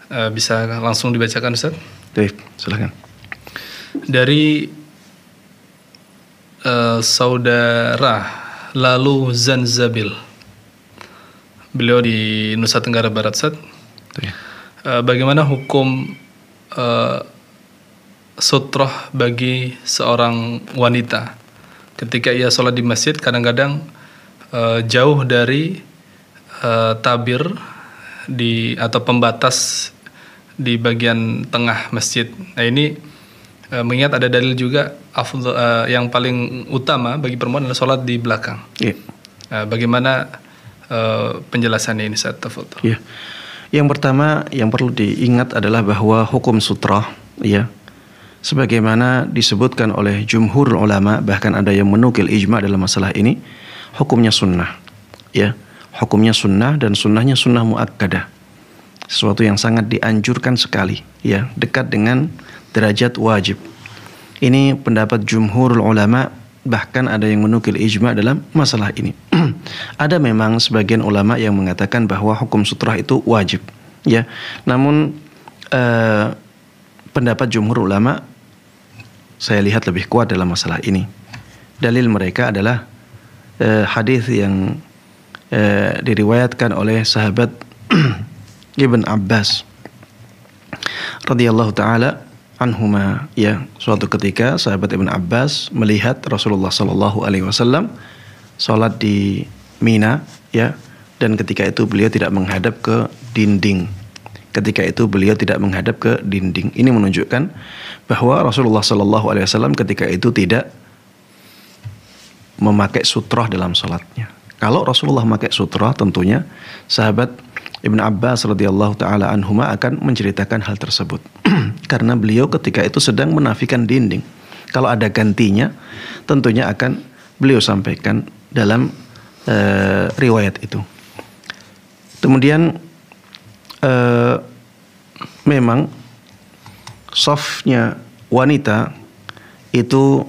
Bisa langsung dibacakan Ustaz? Baik, silakan. Dari saudara Lalu Zanzabil, beliau di Nusa Tenggara Barat, Ustaz. Bagaimana hukum sutroh bagi seorang wanita ketika ia sholat di masjid? Kadang-kadang jauh dari tabir atau pembatas di bagian tengah masjid. Nah ini mengingat ada dalil juga yang paling utama bagi perempuan adalah sholat di belakang. Bagaimana penjelasannya ini, Ustaz? Tafadhol. Yang pertama yang perlu diingat adalah bahwa hukum sutrah, sebagaimana disebutkan oleh jumhur ulama, bahkan ada yang menukil ijma dalam masalah ini, hukumnya sunnah. Hukumnya sunnah, dan sunnahnya sunnah muakkadah, sesuatu yang sangat dianjurkan sekali, dekat dengan derajat wajib. Ini pendapat jumhur ulama, bahkan ada yang menukil ijma dalam masalah ini. Ada memang sebagian ulama yang mengatakan bahwa hukum sutrah itu wajib, namun pendapat jumhur ulama saya lihat lebih kuat dalam masalah ini. Dalil mereka adalah hadis yang diriwayatkan oleh sahabat Ibn Abbas radhiyallahu taala anhuma, suatu ketika sahabat Ibn Abbas melihat Rasulullah sallallahu alaihi wasallam salat di Mina, dan ketika itu beliau tidak menghadap ke dinding. Ini menunjukkan bahwa Rasulullah sallallahu alaihi wasallam ketika itu tidak memakai sutrah dalam salatnya. Kalau Rasulullah memakai sutrah, tentunya sahabat Ibn Abbas radhiyallahu taala anhuma akan menceritakan hal tersebut. Karena beliau ketika itu sedang menafikan dinding. Kalau ada gantinya, tentunya akan beliau sampaikan dalam riwayat itu. Kemudian memang safnya wanita itu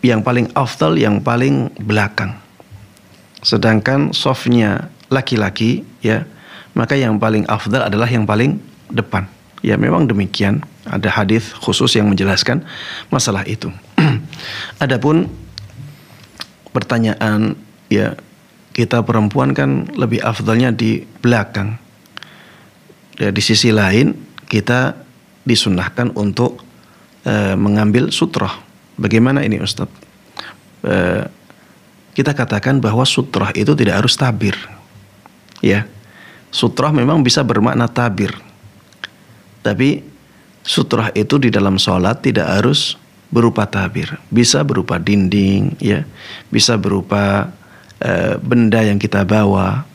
yang paling afdal, yang paling belakang. Sedangkan safnya laki-laki, maka yang paling afdal adalah yang paling depan. Memang demikian. Ada hadis khusus yang menjelaskan masalah itu. Adapun pertanyaan, kita perempuan kan lebih afdalnya di belakang. Di sisi lain kita disunnahkan untuk mengambil sutrah. Bagaimana ini, Ustaz? Kita katakan bahwa sutrah itu tidak harus tabir. Sutrah memang bisa bermakna tabir. Tapi sutrah itu di dalam sholat tidak harus berupa tabir. Bisa berupa dinding, bisa berupa benda yang kita bawa,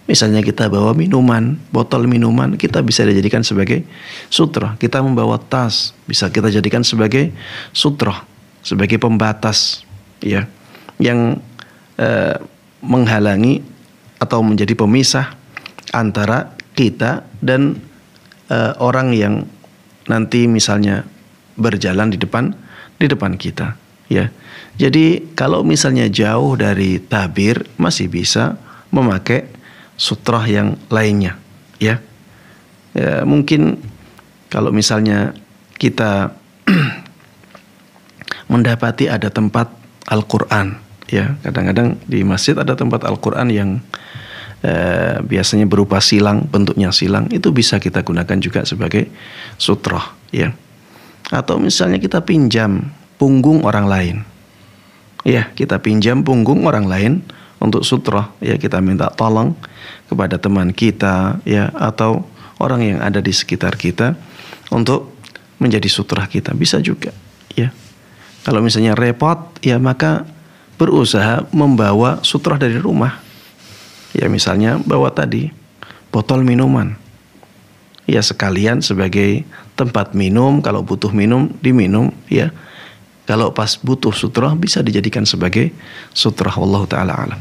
Misalnya kita bawa minuman, botol minuman, kita bisa dijadikan sebagai sutrah. Kita membawa tas, bisa kita jadikan sebagai sutrah, sebagai pembatas, yang menghalangi atau menjadi pemisah antara kita dan orang yang nanti misalnya berjalan di depan kita, Jadi kalau misalnya jauh dari tabir, masih bisa memakai sutrah yang lainnya, mungkin kalau misalnya kita mendapati ada tempat Al-Quran, kadang-kadang di masjid ada tempat Al-Quran yang biasanya berupa silang, bentuknya silang, itu bisa kita gunakan juga sebagai sutrah, Atau misalnya kita pinjam punggung orang lain, kita pinjam punggung orang lain untuk sutrah, kita minta tolong kepada teman kita, atau orang yang ada di sekitar kita untuk menjadi sutrah kita, bisa juga, Kalau misalnya repot, maka berusaha membawa sutrah dari rumah, misalnya bawa tadi botol minuman, sekalian sebagai tempat minum, kalau butuh minum diminum, kalau pas butuh sutrah bisa dijadikan sebagai sutrah. Wallahu taala alam.